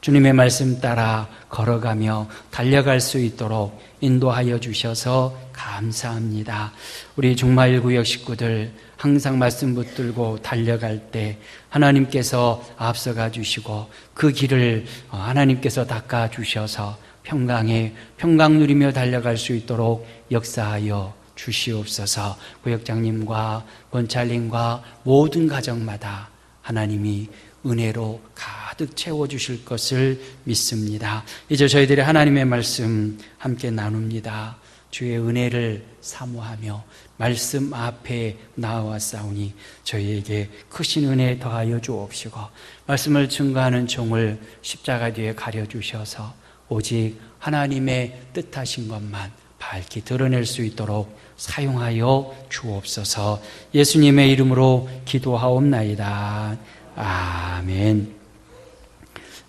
주님의 말씀 따라 걸어가며 달려갈 수 있도록 인도하여 주셔서 감사합니다. 우리 종마일구역 식구들 항상 말씀 붙들고 달려갈 때 하나님께서 앞서가 주시고 그 길을 하나님께서 닦아 주셔서 평강 누리며 달려갈 수 있도록 역사하여 주시옵소서. 구역장님과 권찰님과 모든 가정마다 하나님이 은혜로 가득 채워주실 것을 믿습니다. 이제 저희들이 하나님의 말씀 함께 나눕니다. 주의 은혜를 사모하며 말씀 앞에 나와싸우니 저희에게 크신 은혜 더하여 주옵시고 말씀을 증거하는 종을 십자가 뒤에 가려주셔서 오직 하나님의 뜻하신 것만 밝히 드러낼 수 있도록 사용하여 주옵소서. 예수님의 이름으로 기도하옵나이다. 아멘.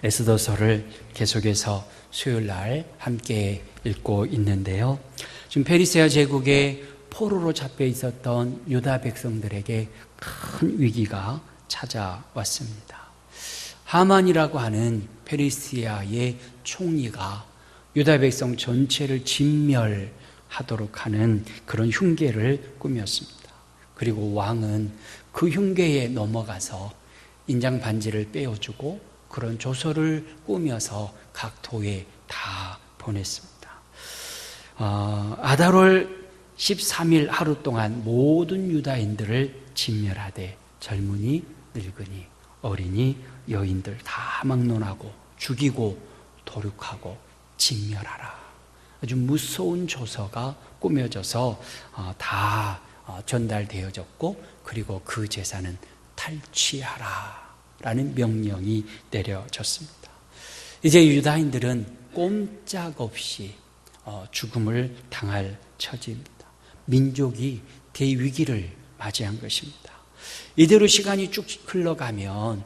에스더서를 계속해서 수요일날 함께 읽고 있는데요. 지금 페르시아 제국의 포로로 잡혀 있었던 유다 백성들에게 큰 위기가 찾아왔습니다. 하만이라고 하는 페르시아의 총리가 유다 백성 전체를 진멸하도록 하는 그런 흉계를 꾸몄습니다. 그리고 왕은 그 흉계에 넘어가서 인장 반지를 빼어주고 그런 조서를 꾸며서 각 도에 다 보냈습니다. 아달월 13일 하루 동안 모든 유다인들을 진멸하되 젊은이, 늙은이, 어린이, 여인들 다 막론하고 죽이고 도륙하고 진멸하라. 아주 무서운 조서가 꾸며져서 다 전달되어졌고 그리고 그 재산은 탈취하라 라는 명령이 내려졌습니다. 이제 유다인들은 꼼짝없이 죽음을 당할 처지입니다. 민족이 대위기를 맞이한 것입니다. 이대로 시간이 쭉 흘러가면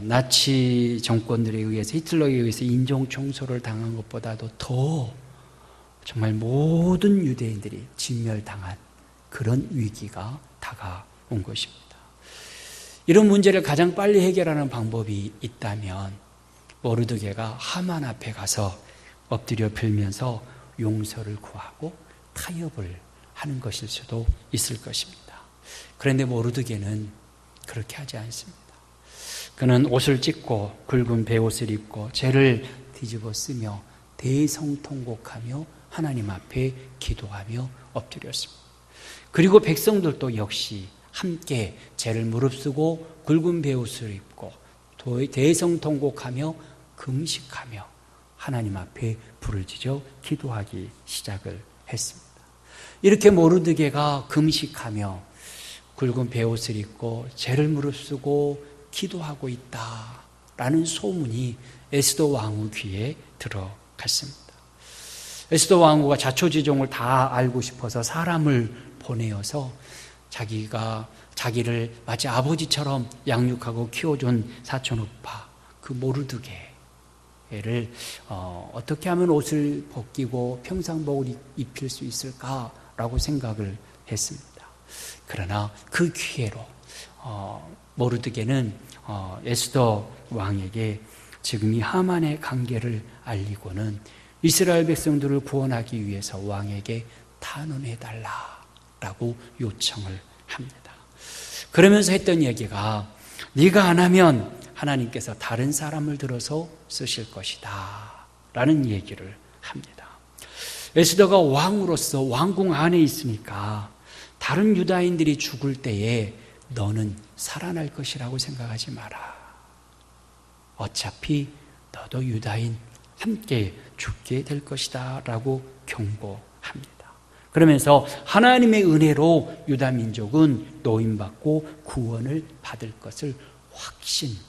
나치 정권들에 의해서 히틀러에 의해서 인종청소를 당한 것보다도 더 정말 모든 유대인들이 진멸당한 그런 위기가 다가온 것입니다. 이런 문제를 가장 빨리 해결하는 방법이 있다면 모르드게가 하만 앞에 가서 엎드려 빌면서 용서를 구하고 타협을 하는 것일 수도 있을 것입니다. 그런데 모르드게는 그렇게 하지 않습니다. 그는 옷을 찢고 굵은 베옷을 입고 죄를 뒤집어 쓰며 대성통곡하며 하나님 앞에 기도하며 엎드렸습니다. 그리고 백성들도 역시 함께 죄를 무릅쓰고 굵은 베옷을 입고 대성통곡하며 금식하며 하나님 앞에 부르짖어 기도하기 시작을 했습니다. 이렇게 모르드게가 금식하며 굵은 베옷을 입고 죄를 무릅쓰고 기도하고 있다라는 소문이 에스더 왕후 귀에 들어갔습니다. 에스더 왕후가 자초지종을 다 알고 싶어서 사람을 보내어서 자기를 마치 아버지처럼 양육하고 키워준 사촌오빠 그 모르드게를 어떻게 하면 옷을 벗기고 평상복을 입힐 수 있을까라고 생각을 했습니다. 그러나 그 기회로 모르드게는 에스더 왕에게 지금 이 하만의 관계를 알리고는 이스라엘 백성들을 구원하기 위해서 왕에게 탄원해달라라고 요청을 합니다. 그러면서 했던 얘기가 네가 안 하면 하나님께서 다른 사람을 들어서 쓰실 것이다 라는 얘기를 합니다. 에스더가 왕으로서 왕궁 안에 있으니까 다른 유다인들이 죽을 때에 너는 살아날 것이라고 생각하지 마라. 어차피 너도 유다인 함께 죽게 될 것이다 라고 경고합니다. 그러면서 하나님의 은혜로 유다 민족은 노임받고 구원을 받을 것을 확신합니다.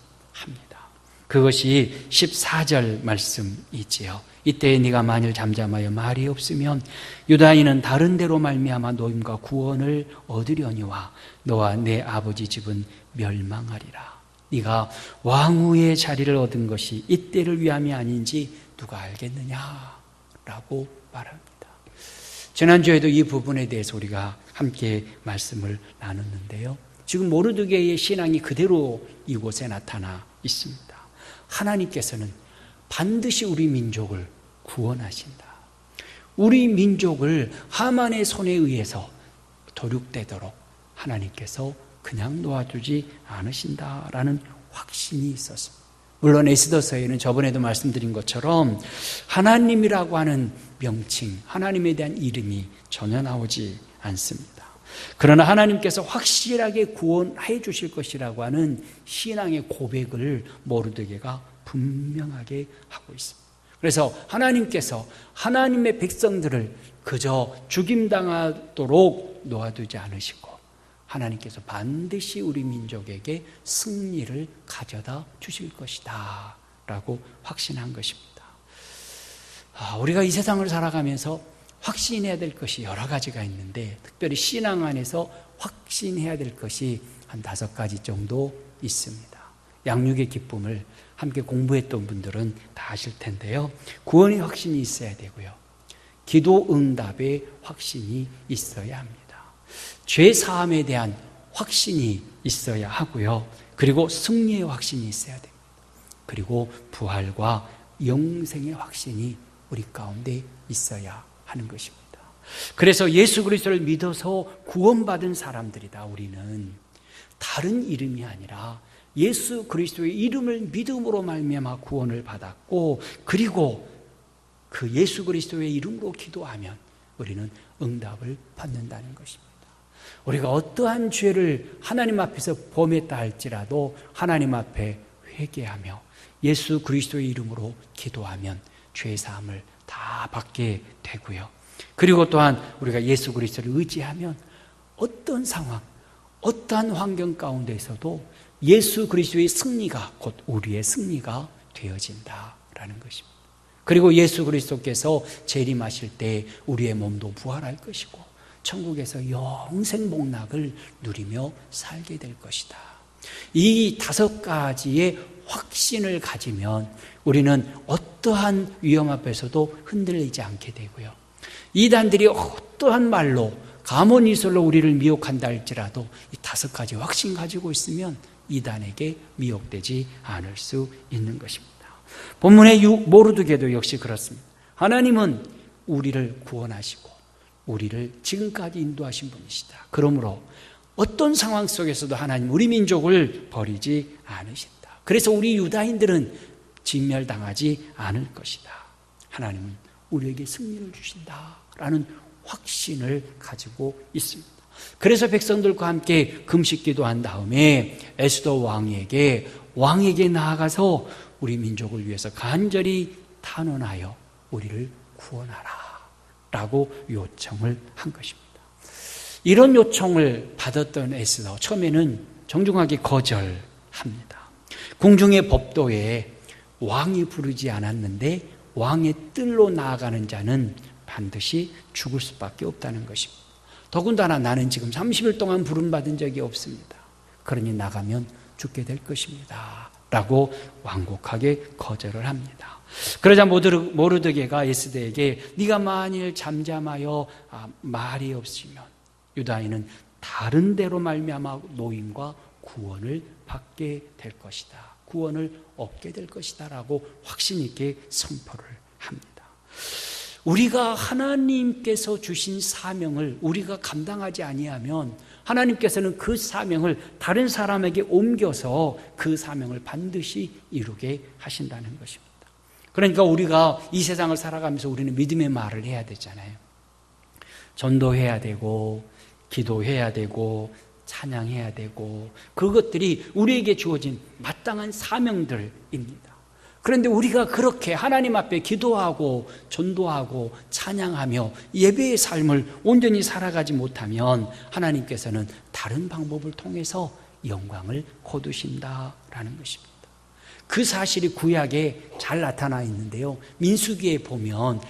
그것이 14절 말씀이지요. 이때 네가 만일 잠잠하여 말이 없으면 유다인은 다른 데로 말미암아 노임과 구원을 얻으려니와 너와 내 아버지 집은 멸망하리라. 네가 왕후의 자리를 얻은 것이 이때를 위함이 아닌지 누가 알겠느냐라고 말합니다. 지난주에도 이 부분에 대해서 우리가 함께 말씀을 나눴는데요. 지금 모르드게의 신앙이 그대로 이곳에 나타나 있습니다. 하나님께서는 반드시 우리 민족을 구원하신다. 우리 민족을 하만의 손에 의해서 도륙되도록 하나님께서 그냥 놓아두지 않으신다라는 확신이 있었습니다. 물론 에스더서에는 저번에도 말씀드린 것처럼 하나님이라고 하는 명칭, 하나님에 대한 이름이 전혀 나오지 않습니다. 그러나 하나님께서 확실하게 구원해 주실 것이라고 하는 신앙의 고백을 모르드게가 분명하게 하고 있습니다. 그래서 하나님께서 하나님의 백성들을 그저 죽임당하도록 놓아두지 않으시고 하나님께서 반드시 우리 민족에게 승리를 가져다 주실 것이다 라고 확신한 것입니다. 우리가 이 세상을 살아가면서 확신해야 될 것이 여러 가지가 있는데 특별히 신앙 안에서 확신해야 될 것이 한 5가지 정도 있습니다. 양육의 기쁨을 함께 공부했던 분들은 다 아실 텐데요. 구원의 확신이 있어야 되고요. 기도 응답의 확신이 있어야 합니다. 죄 사함에 대한 확신이 있어야 하고요. 그리고 승리의 확신이 있어야 됩니다. 그리고 부활과 영생의 확신이 우리 가운데 있어야 하는 것입니다. 그래서 예수 그리스도를 믿어서 구원받은 사람들이다. 우리는 다른 이름이 아니라 예수 그리스도의 이름을 믿음으로 말미암아 구원을 받았고 그리고 그 예수 그리스도의 이름으로 기도하면 우리는 응답을 받는다는 것입니다. 우리가 어떠한 죄를 하나님 앞에서 범했다 할지라도 하나님 앞에 회개하며 예수 그리스도의 이름으로 기도하면 죄 사함을 다 받게 되고요. 그리고 또한 우리가 예수 그리스도를 의지하면 어떤 상황, 어떠한 환경 가운데서도 예수 그리스도의 승리가 곧 우리의 승리가 되어진다라는 것입니다. 그리고 예수 그리스도께서 재림하실 때 우리의 몸도 부활할 것이고 천국에서 영생 복락을 누리며 살게 될 것이다. 이 5가지의 확신을 가지면 우리는 어떠한 위험 앞에서도 흔들리지 않게 되고요. 이단들이 어떠한 말로 가문이설로 우리를 미혹한다 할지라도 이 5가지 확신 가지고 있으면 이단에게 미혹되지 않을 수 있는 것입니다. 본문의 모르드게도 역시 그렇습니다. 하나님은 우리를 구원하시고 우리를 지금까지 인도하신 분이시다. 그러므로 어떤 상황 속에서도 하나님 우리 민족을 버리지 않으신다. 그래서 우리 유다인들은 진멸당하지 않을 것이다. 하나님은 우리에게 승리를 주신다라는 확신을 가지고 있습니다. 그래서 백성들과 함께 금식 기도한 다음에 에스더 왕에게 나아가서 우리 민족을 위해서 간절히 탄원하여 우리를 구원하라 라고 요청을 한 것입니다. 이런 요청을 받았던 에스더 처음에는 정중하게 거절합니다. 궁중의 법도에 왕이 부르지 않았는데 왕의 뜰로 나아가는 자는 반드시 죽을 수밖에 없다는 것입니다. 더군다나 나는 지금 30일 동안 부름받은 적이 없습니다. 그러니 나가면 죽게 될 것입니다 라고 완곡하게 거절을 합니다. 그러자 모르드게가 에스더에게 네가 만일 잠잠하여 말이 없으면 유다인은 다른 데로 말미암아 노임과 구원을 받게 될 것이다. 구원을 얻게 될 것이다 라고 확신 있게 선포를 합니다. 우리가 하나님께서 주신 사명을 우리가 감당하지 아니하면 하나님께서는 그 사명을 다른 사람에게 옮겨서 그 사명을 반드시 이루게 하신다는 것입니다. 그러니까 우리가 이 세상을 살아가면서 우리는 믿음의 말을 해야 되잖아요. 전도해야 되고 기도해야 되고 찬양해야 되고 그것들이 우리에게 주어진 마땅한 사명들입니다. 그런데 우리가 그렇게 하나님 앞에 기도하고 전도하고 찬양하며 예배의 삶을 온전히 살아가지 못하면 하나님께서는 다른 방법을 통해서 영광을 거두신다라는 것입니다. 그 사실이 구약에 잘 나타나 있는데요. 민수기에 보면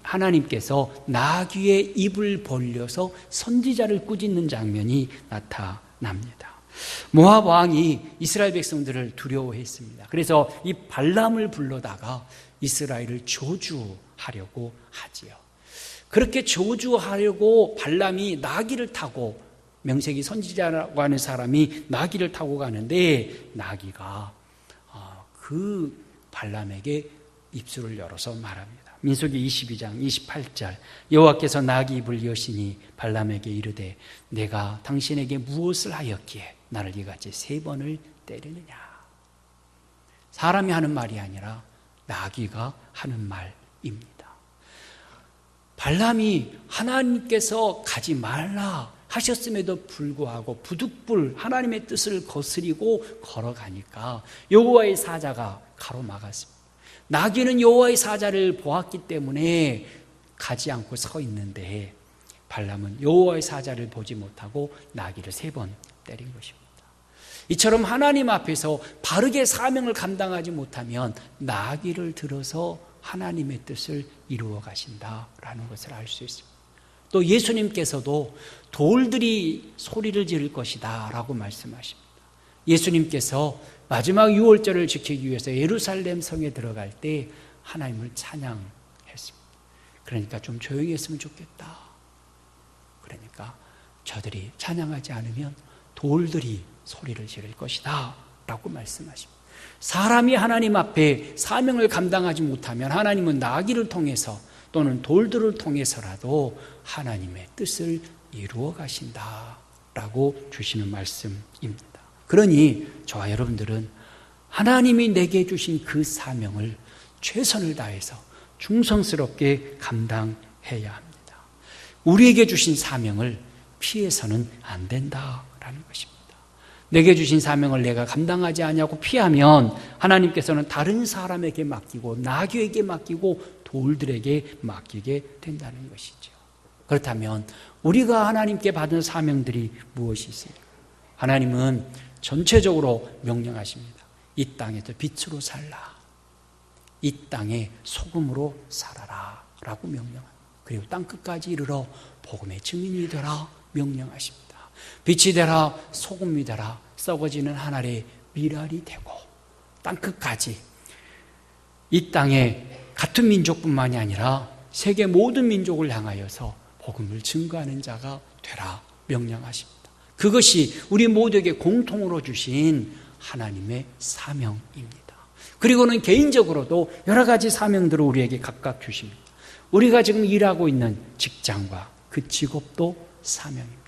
하나님께서 나귀의 입을 벌려서 선지자를 꾸짖는 장면이 나타납니다. 모압 왕이 이스라엘 백성들을 두려워했습니다. 그래서 이 발람을 불러다가 이스라엘을 저주하려고 하지요. 그렇게 저주하려고 발람이 나귀를 타고 명색이 선지자라고 하는 사람이 나귀를 타고 가는데 나귀가 그 발람에게 입술을 열어서 말합니다. 민수기 22장 28절 여호와께서 나귀 입을 여시니 발람에게 이르되 내가 당신에게 무엇을 하였기에 나를 이같이 3번을 때리느냐. 사람이 하는 말이 아니라 나귀가 하는 말입니다. 발람이 하나님께서 가지 말라 하셨음에도 불구하고 부득불 하나님의 뜻을 거스리고 걸어가니까 여호와의 사자가 가로막았습니다. 나귀는 여호와의 사자를 보았기 때문에 가지 않고 서 있는데 발람은 여호와의 사자를 보지 못하고 나귀를 3번 때린 것입니다. 이처럼 하나님 앞에서 바르게 사명을 감당하지 못하면 나귀를 들어서 하나님의 뜻을 이루어 가신다라는 것을 알 수 있습니다. 또 예수님께서도 돌들이 소리를 지를 것이다 라고 말씀하십니다. 예수님께서 마지막 유월절을 지키기 위해서 예루살렘 성에 들어갈 때 하나님을 찬양했습니다. 그러니까 좀 조용히 했으면 좋겠다. 그러니까 저들이 찬양하지 않으면 돌들이 소리를 지를 것이다 라고 말씀하십니다. 사람이 하나님 앞에 사명을 감당하지 못하면 하나님은 나귀를 통해서 또는 돌들을 통해서라도 하나님의 뜻을 이루어 가신다라고 주시는 말씀입니다. 그러니 저와 여러분들은 하나님이 내게 주신 그 사명을 최선을 다해서 충성스럽게 감당해야 합니다. 우리에게 주신 사명을 피해서는 안 된다라는 것입니다. 내게 주신 사명을 내가 감당하지 않냐고 피하면 하나님께서는 다른 사람에게 맡기고 나귀에게 맡기고 돌들에게 맡기게 된다는 것이죠. 그렇다면 우리가 하나님께 받은 사명들이 무엇이 있습니까? 하나님은 전체적으로 명령하십니다. 이 땅에서 빛으로 살라. 이 땅에 소금으로 살아라 라고 명령합니다. 그리고 땅끝까지 이르러 복음의 증인이 되라 명령하십니다. 빛이 되라 소금이 되라 썩어지는 한 알의 미랄이 되고 땅끝까지 이 땅에 같은 민족뿐만이 아니라 세계 모든 민족을 향하여서 복음을 증거하는 자가 되라 명령하십니다. 그것이 우리 모두에게 공통으로 주신 하나님의 사명입니다. 그리고는 개인적으로도 여러 가지 사명들을 우리에게 각각 주십니다. 우리가 지금 일하고 있는 직장과 그 직업도 사명입니다.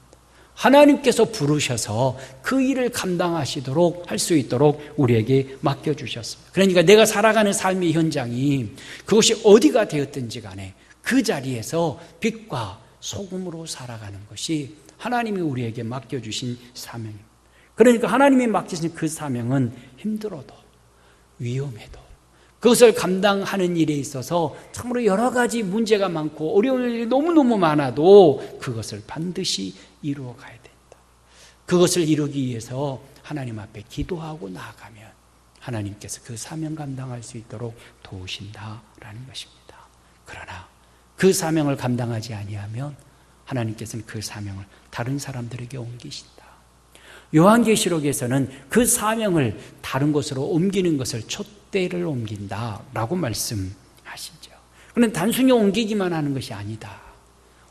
하나님께서 부르셔서 그 일을 감당하시도록 할 수 있도록 우리에게 맡겨주셨습니다. 그러니까 내가 살아가는 삶의 현장이 그것이 어디가 되었든지 간에 그 자리에서 빛과 소금으로 살아가는 것이 하나님이 우리에게 맡겨주신 사명입니다. 그러니까 하나님이 맡기신 그 사명은 힘들어도 위험해도 그것을 감당하는 일에 있어서 참으로 여러 가지 문제가 많고 어려운 일이 너무너무 많아도 그것을 반드시 이루어 가야 된다. 그것을 이루기 위해서 하나님 앞에 기도하고 나아가면 하나님께서 그 사명 감당할 수 있도록 도우신다라는 것입니다. 그러나 그 사명을 감당하지 아니하면 하나님께서는 그 사명을 다른 사람들에게 옮기신다. 요한계시록에서는 그 사명을 다른 곳으로 옮기는 것을 촛대를 옮긴다라고 말씀하시죠. 그런데 단순히 옮기기만 하는 것이 아니다.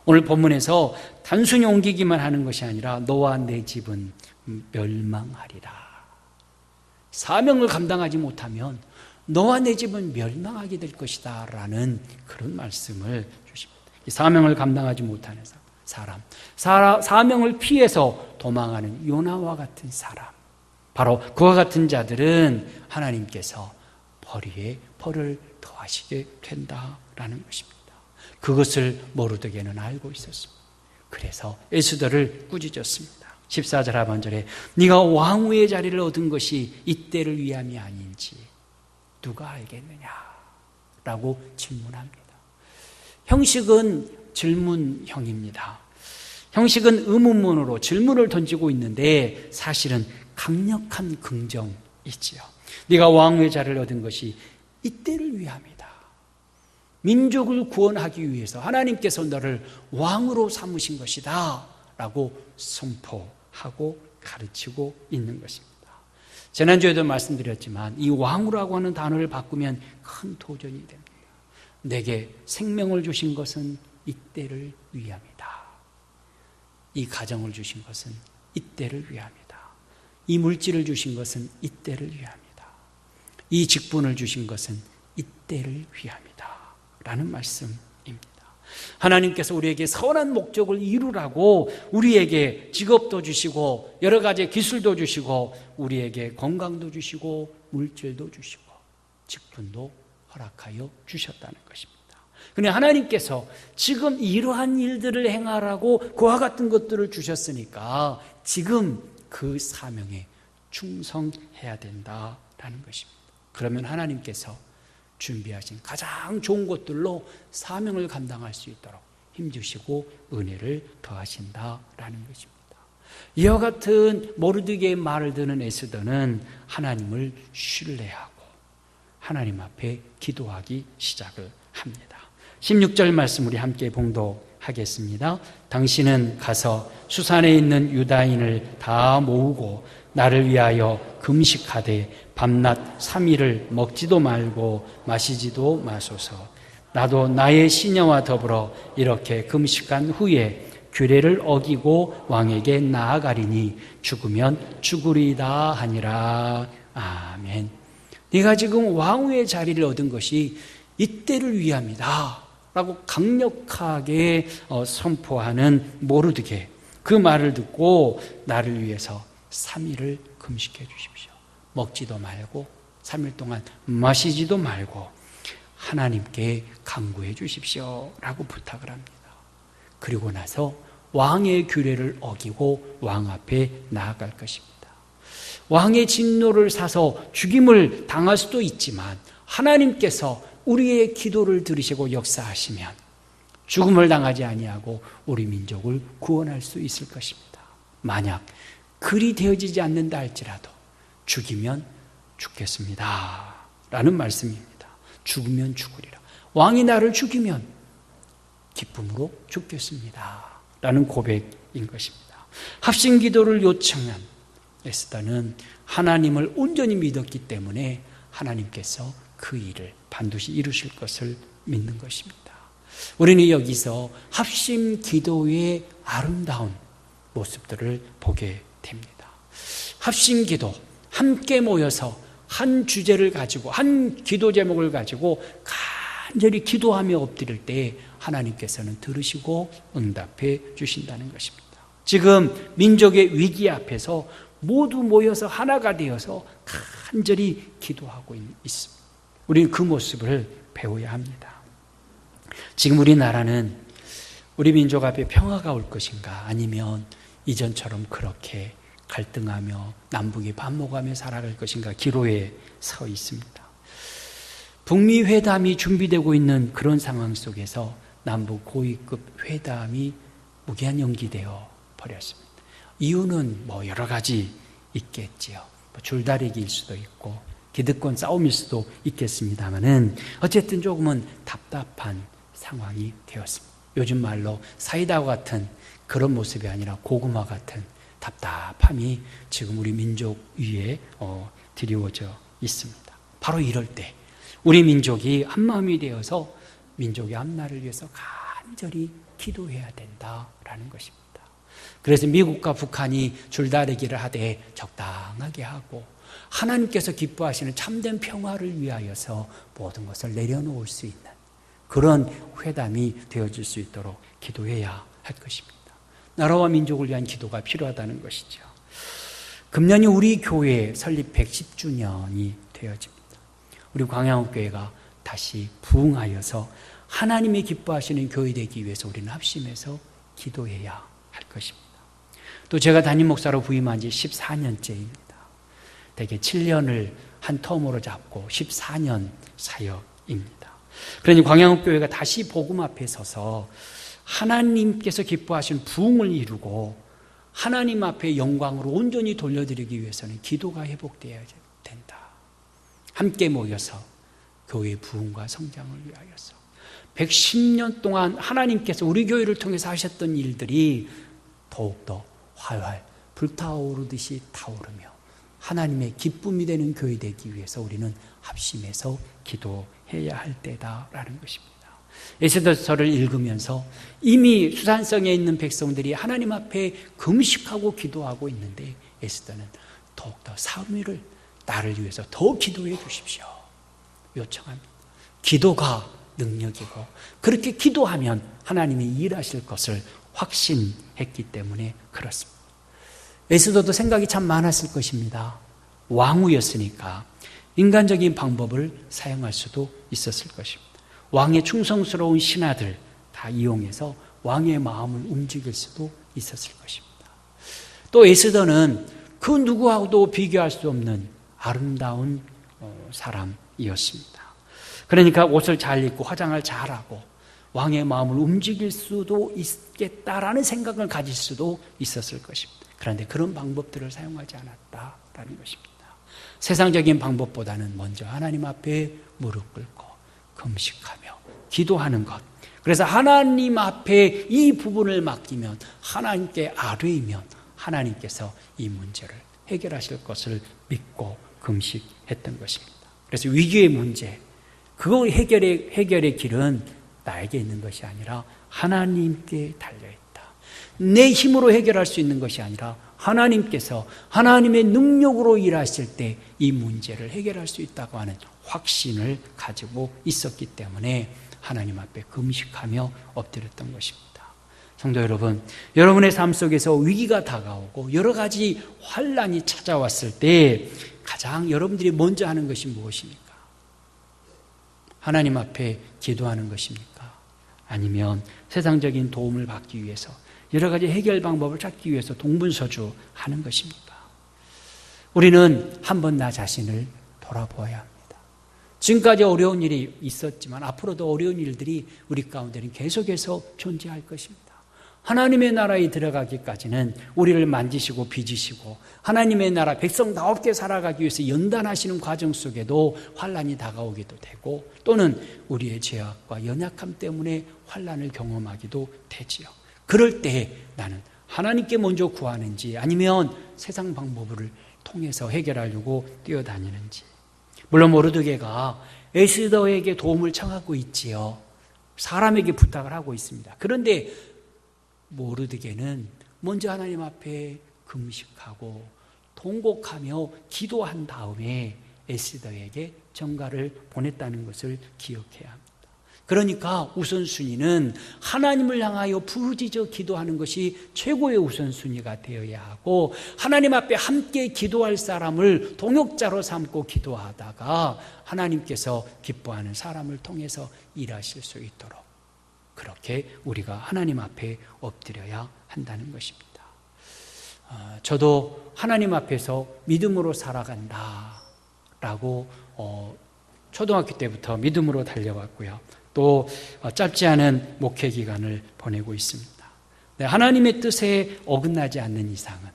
오늘 본문에서 단순히 옮기기만 하는 것이 아니라 너와 내 집은 멸망하리라. 사명을 감당하지 못하면 너와 내 집은 멸망하게 될 것이다 라는 그런 말씀을 주십니다. 사명을 감당하지 못하는 사람, 사명을 피해서 도망하는 요나와 같은 사람, 바로 그와 같은 자들은 하나님께서 벌 위에 벌을 더하시게 된다라는 것입니다. 그것을 모르드게는 알고 있었습니다. 그래서 에스더를 꾸짖었습니다. 14절 하반절에 네가 왕후의 자리를 얻은 것이 이때를 위함이 아닌지 누가 알겠느냐 라고 질문합니다. 형식은 질문형입니다. 형식은 의문문으로 질문을 던지고 있는데 사실은 강력한 긍정이지요. 네가 왕의 자리를 얻은 것이 이때를 위함이다. 민족을 구원하기 위해서 하나님께서 너를 왕으로 삼으신 것이다 라고 선포하고 가르치고 있는 것입니다. 지난주에도 말씀드렸지만 이 왕후라고 하는 단어를 바꾸면 큰 도전이 됩니다. 내게 생명을 주신 것은 이때를 위함이다. 이 가정을 주신 것은 이때를 위함이다. 이 물질을 주신 것은 이때를 위함이다. 이 직분을 주신 것은 이때를 위함이다 라는 말씀입니다. 하나님께서 우리에게 선한 목적을 이루라고 우리에게 직업도 주시고 여러 가지 기술도 주시고 우리에게 건강도 주시고 물질도 주시고 직분도 허락하여 주셨다는 것입니다. 그런데 하나님께서 지금 이러한 일들을 행하라고 그와 같은 것들을 주셨으니까 지금 그 사명에 충성해야 된다라는 것입니다. 그러면 하나님께서 준비하신 가장 좋은 것들로 사명을 감당할 수 있도록 힘주시고 은혜를 더하신다라는 것입니다. 이와 같은 모르드게의 말을 듣는 에스더는 하나님을 신뢰하고 하나님 앞에 기도하기 시작을 합니다. 16절 말씀 우리 함께 봉독하겠습니다. 당신은 가서 수산에 있는 유다인을 다 모으고 나를 위하여 금식하되 밤낮 3일을 먹지도 말고 마시지도 마소서. 나도 나의 시녀와 더불어 이렇게 금식한 후에 규례를 어기고 왕에게 나아가리니 죽으면 죽으리다 하니라. 아멘. 네가 지금 왕후의 자리를 얻은 것이 이때를 위함이다 라고 강력하게 선포하는 모르드게, 그 말을 듣고 나를 위해서 3일을 금식해 주십시오. 먹지도 말고 3일 동안 마시지도 말고 하나님께 간구해 주십시오 라고 부탁을 합니다. 그리고 나서 왕의 규례를 어기고 왕 앞에 나아갈 것입니다. 왕의 진노를 사서 죽임을 당할 수도 있지만 하나님께서 우리의 기도를 들으시고 역사하시면 죽음을 당하지 아니하고 우리 민족을 구원할 수 있을 것입니다. 만약 그리 되어지지 않는다 할지라도 죽이면 죽겠습니다 라는 말씀입니다. 죽으면 죽으리라. 왕이 나를 죽이면 기쁨으로 죽겠습니다 라는 고백인 것입니다. 합심 기도를 요청한 에스더는 하나님을 온전히 믿었기 때문에 하나님께서 그 일을 반드시 이루실 것을 믿는 것입니다. 우리는 여기서 합심 기도의 아름다운 모습들을 보게 됩니다. 합심 기도, 함께 모여서 한 주제를 가지고 한 기도 제목을 가지고 간절히 기도하며 엎드릴 때 하나님께서는 들으시고 응답해 주신다는 것입니다. 지금 민족의 위기 앞에서 모두 모여서 하나가 되어서 간절히 기도하고 있습니다. 우리는 그 모습을 배워야 합니다. 지금 우리나라는 우리 민족 앞에 평화가 올 것인가, 아니면 이전처럼 그렇게 갈등하며 남북이 반목하며 살아갈 것인가 기로에 서 있습니다. 북미 회담이 준비되고 있는 그런 상황 속에서 남북 고위급 회담이 무기한 연기되어 버렸습니다. 이유는 여러 가지 있겠지요. 줄다리기일 수도 있고 기득권 싸움일 수도 있겠습니다만은 어쨌든 조금은 답답한 상황이 되었습니다. 요즘 말로 사이다와 같은 그런 모습이 아니라 고구마 같은 답답함이 지금 우리 민족 위에 드리워져 있습니다. 바로 이럴 때 우리 민족이 한마음이 되어서 민족의 앞날을 위해서 간절히 기도해야 된다라는 것입니다. 그래서 미국과 북한이 줄다리기를 하되 적당하게 하고 하나님께서 기뻐하시는 참된 평화를 위하여서 모든 것을 내려놓을 수 있는 그런 회담이 되어질 수 있도록 기도해야 할 것입니다. 나라와 민족을 위한 기도가 필요하다는 것이죠. 금년이 우리 교회 설립 110주년이 되어집니다. 우리 광양교회가 다시 부흥하여서 하나님이 기뻐하시는 교회 되기 위해서 우리는 합심해서 기도해야 할 것입니다. 또 제가 담임 목사로 부임한 지 14년째입니다. 대개 7년을 한 텀으로 잡고 14년 사역입니다. 그러니 광양교회가 다시 복음 앞에 서서 하나님께서 기뻐하시는 부흥을 이루고 하나님 앞에 영광을 온전히 돌려드리기 위해서는 기도가 회복되어야 된다. 함께 모여서 교회의 부흥과 성장을 위하여서 110년 동안 하나님께서 우리 교회를 통해서 하셨던 일들이 더욱더 활활 불타오르듯이 타오르며 하나님의 기쁨이 되는 교회 되기 위해서 우리는 합심해서 기도해야 할 때다라는 것입니다. 에스더서를 읽으면서 이미 수산성에 있는 백성들이 하나님 앞에 금식하고 기도하고 있는데 에스더는 더욱더 3일을 나를 위해서 더 기도해 주십시오. 요청합니다. 기도가 능력이고 그렇게 기도하면 하나님이 일하실 것을 확신했기 때문에 그렇습니다. 에스더도 생각이 참 많았을 것입니다. 왕후였으니까 인간적인 방법을 사용할 수도 있었을 것입니다. 왕의 충성스러운 신하들 다 이용해서 왕의 마음을 움직일 수도 있었을 것입니다. 또 에스더는 그 누구하고도 비교할 수 없는 아름다운 사람이었습니다. 그러니까 옷을 잘 입고 화장을 잘하고 왕의 마음을 움직일 수도 있겠다라는 생각을 가질 수도 있었을 것입니다. 그런데 그런 방법들을 사용하지 않았다라는 것입니다. 세상적인 방법보다는 먼저 하나님 앞에 무릎 꿇고 금식하며 기도하는 것. 그래서 하나님 앞에 이 부분을 맡기면 하나님께 아뢰이면 하나님께서 이 문제를 해결하실 것을 믿고 금식했던 것입니다. 그래서 위기의 문제, 그 해결의 길은 나에게 있는 것이 아니라 하나님께 달려있다. 내 힘으로 해결할 수 있는 것이 아니라 하나님께서 하나님의 능력으로 일하실 때 이 문제를 해결할 수 있다고 하는 확신을 가지고 있었기 때문에 하나님 앞에 금식하며 엎드렸던 것입니다. 성도 여러분, 여러분의 삶 속에서 위기가 다가오고 여러 가지 환난이 찾아왔을 때 가장 여러분들이 먼저 하는 것이 무엇입니까? 하나님 앞에 기도하는 것입니까? 아니면 세상적인 도움을 받기 위해서 여러 가지 해결 방법을 찾기 위해서 동분서주하는 것입니까? 우리는 한번 나 자신을 돌아보아야 합니다. 지금까지 어려운 일이 있었지만 앞으로도 어려운 일들이 우리 가운데는 계속해서 존재할 것입니다. 하나님의 나라에 들어가기까지는 우리를 만지시고 빚으시고 하나님의 나라 백성다웁게 살아가기 위해서 연단하시는 과정 속에도 환난이 다가오기도 되고 또는 우리의 죄악과 연약함 때문에 환난을 경험하기도 되지요. 그럴 때 나는 하나님께 먼저 구하는지 아니면 세상 방법을 통해서 해결하려고 뛰어다니는지. 물론 모르드게가 에스더에게 도움을 청하고 있지요. 사람에게 부탁을 하고 있습니다. 그런데 모르드게는 먼저 하나님 앞에 금식하고 통곡하며 기도한 다음에 에스더에게 전가를 보냈다는 것을 기억해야 합니다. 그러니까 우선순위는 하나님을 향하여 부르짖어 기도하는 것이 최고의 우선순위가 되어야 하고 하나님 앞에 함께 기도할 사람을 동역자로 삼고 기도하다가 하나님께서 기뻐하는 사람을 통해서 일하실 수 있도록 그렇게 우리가 하나님 앞에 엎드려야 한다는 것입니다. 저도 하나님 앞에서 믿음으로 살아간다라고 초등학교 때부터 믿음으로 달려왔고요. 또 짧지 않은 목회 기간을 보내고 있습니다. 하나님의 뜻에 어긋나지 않는 이상은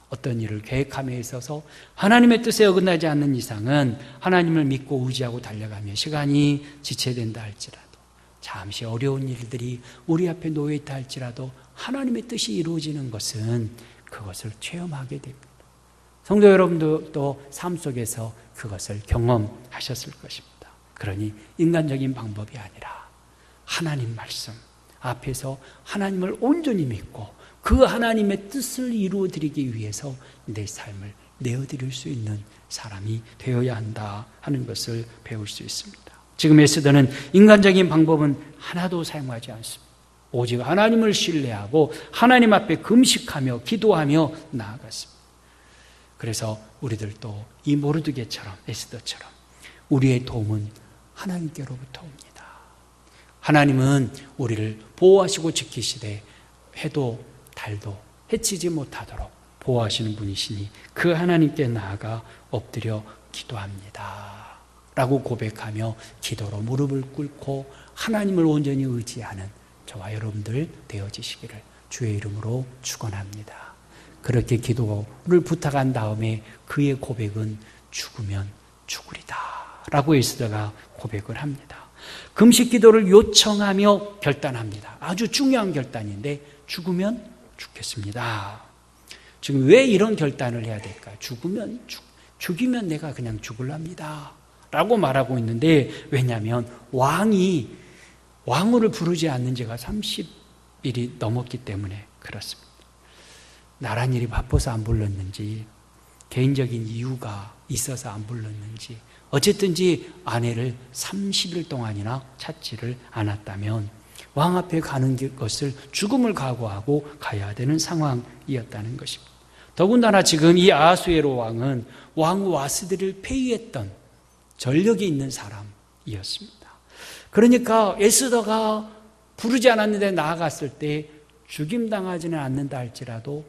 어떤 일을 계획함에 있어서 하나님의 뜻에 어긋나지 않는 이상은 하나님을 믿고 의지하고 달려가며 시간이 지체된다 할지라도 잠시 어려운 일들이 우리 앞에 놓여있다 할지라도 하나님의 뜻이 이루어지는 것은 그것을 체험하게 됩니다. 성도 여러분들도 삶 속에서 그것을 경험하셨을 것입니다. 그러니 인간적인 방법이 아니라 하나님 말씀 앞에서 하나님을 온전히 믿고 그 하나님의 뜻을 이루어드리기 위해서 내 삶을 내어드릴 수 있는 사람이 되어야 한다 하는 것을 배울 수 있습니다. 지금 에스더는 인간적인 방법은 하나도 사용하지 않습니다. 오직 하나님을 신뢰하고 하나님 앞에 금식하며 기도하며 나아갔습니다. 그래서 우리들도 이 모르드게처럼 에스더처럼 우리의 도움은 하나님께로부터 옵니다. 하나님은 우리를 보호하시고 지키시되 해도 달도 해치지 못하도록 보호하시는 분이시니 그 하나님께 나아가 엎드려 기도합니다 라고 고백하며 기도로 무릎을 꿇고 하나님을 온전히 의지하는 저와 여러분들 되어지시기를 주의 이름으로 축원합니다. 그렇게 기도를 부탁한 다음에 그의 고백은 죽으면 죽으리다 라고 에스더가 고백을 합니다. 금식 기도를 요청하며 결단합니다. 아주 중요한 결단인데 죽으면 죽겠습니다. 지금 왜 이런 결단을 해야 될까? 죽이면 내가 그냥 죽을랍니다 라고 말하고 있는데 왜냐하면 왕이 왕후를 부르지 않는 지가 30일이 넘었기 때문에 그렇습니다. 나란 일이 바빠서 안 불렀는지 개인적인 이유가 있어서 안 불렀는지 어쨌든지 아내를 30일 동안이나 찾지를 않았다면 왕 앞에 가는 것을 죽음을 각오하고 가야 되는 상황이었다는 것입니다. 더군다나 지금 이 아하수에로 왕은 왕 와스디를 폐위했던 전력이 있는 사람이었습니다. 그러니까 에스더가 부르지 않았는데 나아갔을 때 죽임당하지는 않는다 할지라도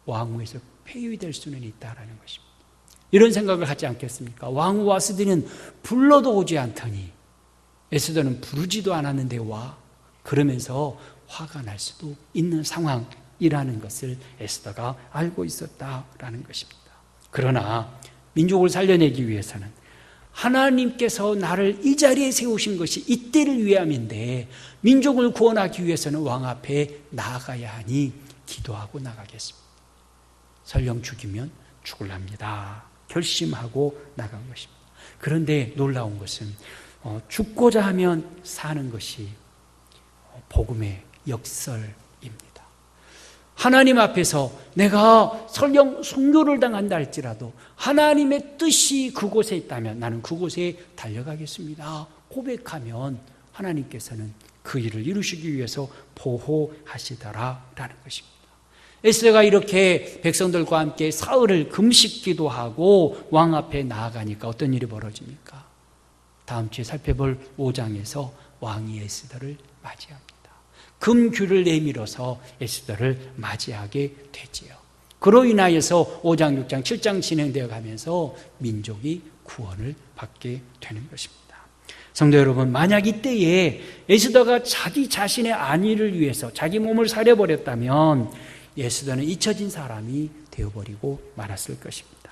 왕후에서 폐위될 수는 있다라는 것입니다. 이런 생각을 하지 않겠습니까? 왕후 와스디는 불러도 오지 않더니 에스더는 부르지도 않았는데 와? 그러면서 화가 날 수도 있는 상황이라는 것을 에스더가 알고 있었다라는 것입니다. 그러나 민족을 살려내기 위해서는 하나님께서 나를 이 자리에 세우신 것이 이때를 위함인데 민족을 구원하기 위해서는 왕 앞에 나아가야 하니 기도하고 나가겠습니다. 설령 죽이면 죽을랍니다. 결심하고 나간 것입니다. 그런데 놀라운 것은 죽고자 하면 사는 것이 복음의 역설입니다. 하나님 앞에서 내가 설령 순교를 당한다 할지라도 하나님의 뜻이 그곳에 있다면 나는 그곳에 달려가겠습니다. 고백하면 하나님께서는 그 일을 이루시기 위해서 보호하시더라라는 것입니다. 에스더가 이렇게 백성들과 함께 사흘을 금식 기도하고 왕 앞에 나아가니까 어떤 일이 벌어집니까? 다음 주에 살펴볼 5장에서 왕이 에스더를 맞이합니다. 금규를 내밀어서 에스더를 맞이하게 되지요. 그로 인하여서 5장, 6장, 7장 진행되어 가면서 민족이 구원을 받게 되는 것입니다. 성도 여러분, 만약 이때에 에스더가 자기 자신의 안위를 위해서 자기 몸을 사려버렸다면 에스더는 잊혀진 사람이 되어버리고 말았을 것입니다.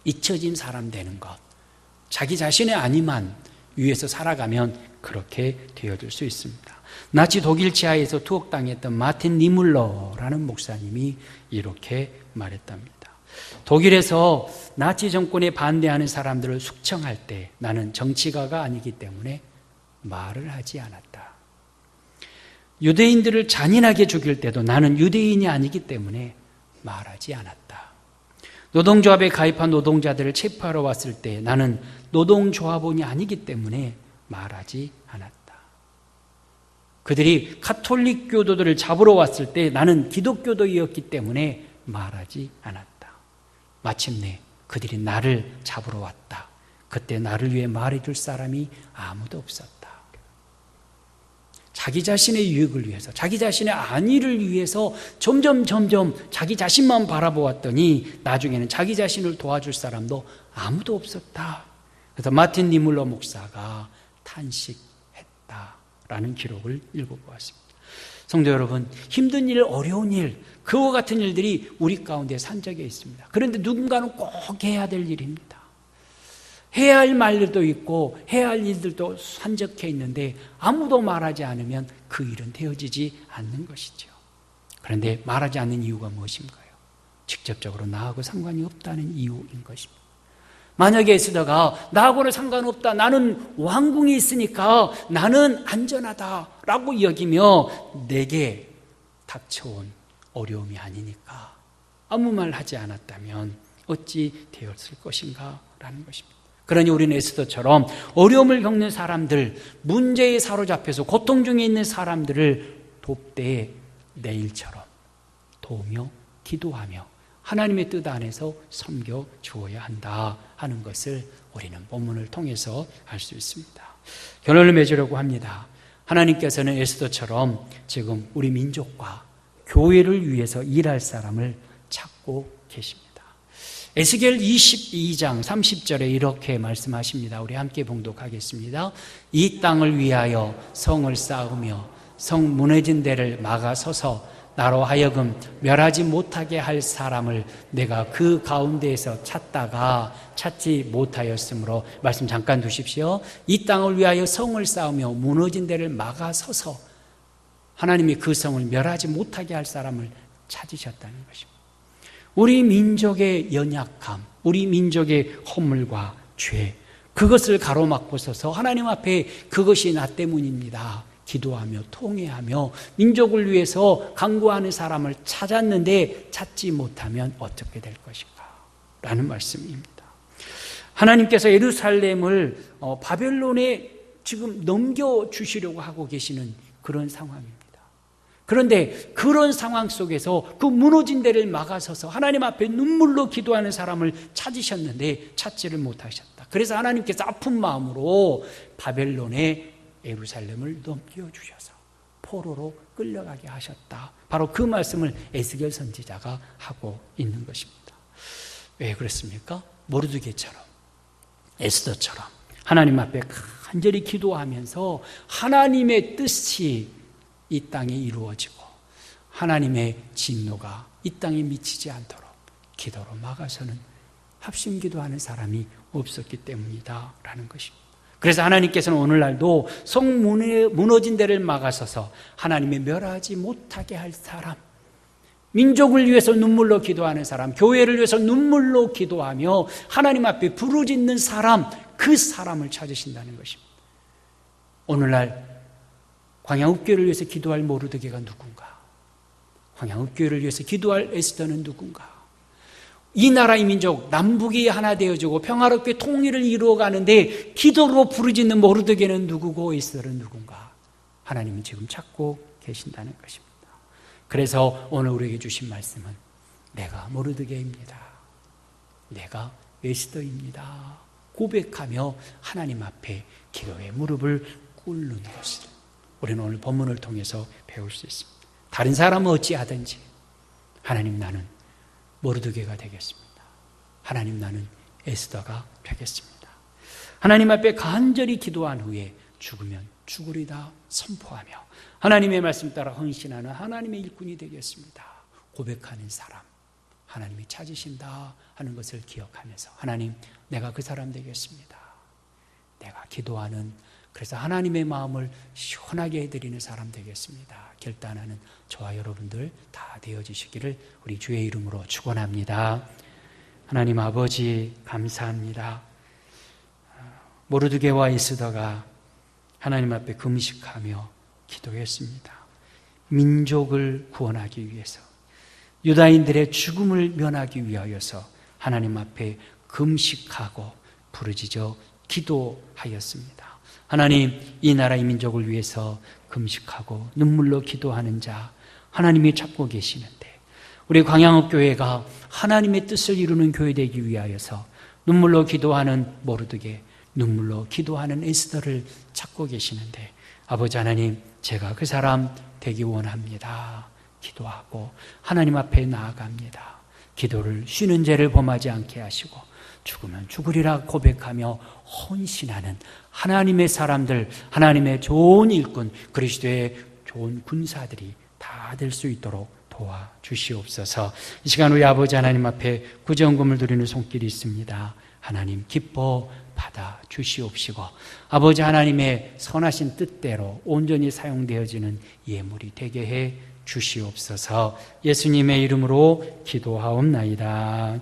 잊혀진 사람 되는 것, 자기 자신의 안위만 위해서 살아가면 그렇게 되어질 수 있습니다. 나치 독일 지하에서 투옥당했던 마틴 니물러라는 목사님이 이렇게 말했답니다. 독일에서 나치 정권에 반대하는 사람들을 숙청할 때 나는 정치가가 아니기 때문에 말을 하지 않았다. 유대인들을 잔인하게 죽일 때도 나는 유대인이 아니기 때문에 말하지 않았다. 노동조합에 가입한 노동자들을 체포하러 왔을 때 나는 노동조합원이 아니기 때문에 말하지 않았다. 그들이 가톨릭 교도들을 잡으러 왔을 때 나는 기독교도이었기 때문에 말하지 않았다. 마침내 그들이 나를 잡으러 왔다. 그때 나를 위해 말해줄 사람이 아무도 없었다. 자기 자신의 유익을 위해서, 자기 자신의 안위를 위해서 점점 자기 자신만 바라보았더니 나중에는 자기 자신을 도와줄 사람도 아무도 없었다. 그래서 마틴 니물러 목사가 탄식했다라는 기록을 읽어보았습니다. 성도 여러분, 힘든 일, 어려운 일, 그와 같은 일들이 우리 가운데 산적해 있습니다. 그런데 누군가는 꼭 해야 될 일입니다. 해야 할 말들도 있고 해야 할 일들도 산적해 있는데 아무도 말하지 않으면 그 일은 되어지지 않는 것이죠. 그런데 말하지 않는 이유가 무엇인가요? 직접적으로 나하고 상관이 없다는 이유인 것입니다. 만약에 에스더가 나하고는 상관없다, 나는 왕궁이 있으니까 나는 안전하다라고 여기며 내게 닥쳐온 어려움이 아니니까 아무 말 하지 않았다면 어찌 되었을 것인가 라는 것입니다. 그러니 우리는 에스더처럼 어려움을 겪는 사람들, 문제에 사로잡혀서 고통 중에 있는 사람들을 돕되 내일처럼 도우며 기도하며 하나님의 뜻 안에서 섬겨 주어야 한다 하는 것을 우리는 본문을 통해서 알 수 있습니다. 결론을 맺으려고 합니다. 하나님께서는 에스더처럼 지금 우리 민족과 교회를 위해서 일할 사람을 찾고 계십니다. 에스겔 22장 30절에 이렇게 말씀하십니다. 우리 함께 봉독하겠습니다. 이 땅을 위하여 성을 쌓으며 성 무너진 데를 막아서서 나로 하여금 멸하지 못하게 할 사람을 내가 그 가운데에서 찾다가 찾지 못하였으므로 말씀 잠깐 두십시오. 이 땅을 위하여 성을 쌓으며 무너진 데를 막아서서 하나님이 그 성을 멸하지 못하게 할 사람을 찾으셨다는 것입니다. 우리 민족의 연약함, 우리 민족의 허물과 죄, 그것을 가로막고 서서 하나님 앞에 그것이 나 때문입니다. 기도하며 통회하며 민족을 위해서 간구하는 사람을 찾았는데 찾지 못하면 어떻게 될 것인가? 라는 말씀입니다. 하나님께서 예루살렘을 바벨론에 지금 넘겨주시려고 하고 계시는 그런 상황입니다. 그런데 그런 상황 속에서 그 무너진 데를 막아서서 하나님 앞에 눈물로 기도하는 사람을 찾으셨는데 찾지를 못하셨다. 그래서 하나님께서 아픈 마음으로 바벨론에 예루살렘을 넘겨주셔서 포로로 끌려가게 하셨다. 바로 그 말씀을 에스겔 선지자가 하고 있는 것입니다. 왜 그렇습니까? 모르드게처럼, 에스더처럼 하나님 앞에 간절히 기도하면서 하나님의 뜻이 이 땅에 이루어지고 하나님의 진노가 이 땅에 미치지 않도록 기도로 막아서는 합심기도하는 사람이 없었기 때문이다 라는 것입니다. 그래서 하나님께서는 오늘날도 성 무너진 데를 막아서서 하나님의 멸하지 못하게 할 사람, 민족을 위해서 눈물로 기도하는 사람, 교회를 위해서 눈물로 기도하며 하나님 앞에 부르짖는 사람, 그 사람을 찾으신다는 것입니다. 오늘날 광야읍교회를 위해서 기도할 모르드게가 누군가? 광야읍교회를 위해서 기도할 에스더는 누군가? 이 나라의 민족 남북이 하나 되어지고 평화롭게 통일을 이루어가는데 기도로 부르짖는 모르드게는 누구고 에스더는 누군가? 하나님은 지금 찾고 계신다는 것입니다. 그래서 오늘 우리에게 주신 말씀은 내가 모르드게입니다. 내가 에스더입니다. 고백하며 하나님 앞에 기도의 무릎을 꿇는 것을 우리는 오늘 본문을 통해서 배울 수 있습니다. 다른 사람은 어찌하든지 하나님 나는 모르드게가 되겠습니다. 하나님 나는 에스더가 되겠습니다. 하나님 앞에 간절히 기도한 후에 죽으면 죽으리다 선포하며 하나님의 말씀 따라 헌신하는 하나님의 일꾼이 되겠습니다. 고백하는 사람 하나님이 찾으신다 하는 것을 기억하면서 하나님 내가 그 사람 되겠습니다. 내가 기도하는 그래서 하나님의 마음을 시원하게 해드리는 사람 되겠습니다. 결단하는 저와 여러분들 다 되어지시기를 우리 주의 이름으로 축원합니다. 하나님 아버지 감사합니다. 모르드게와 에스더가 하나님 앞에 금식하며 기도했습니다. 민족을 구원하기 위해서 유다인들의 죽음을 면하기 위하여서 하나님 앞에 금식하고 부르짖어 기도하였습니다. 하나님 이 나라의 민족을 위해서 금식하고 눈물로 기도하는 자 하나님이 찾고 계시는데 우리 광양읍교회가 하나님의 뜻을 이루는 교회 되기 위하여서 눈물로 기도하는 모르드게 눈물로 기도하는 에스더를 찾고 계시는데 아버지 하나님 제가 그 사람 되기 원합니다. 기도하고 하나님 앞에 나아갑니다. 기도를 쉬는 죄를 범하지 않게 하시고 죽으면 죽으리라 고백하며 헌신하는 하나님의 사람들, 하나님의 좋은 일꾼, 그리스도의 좋은 군사들이 다 될 수 있도록 도와주시옵소서. 이 시간 우리 아버지 하나님 앞에 구정금을 드리는 손길이 있습니다. 하나님 기뻐 받아 주시옵시고 아버지 하나님의 선하신 뜻대로 온전히 사용되어지는 예물이 되게 해 주시옵소서. 예수님의 이름으로 기도하옵나이다.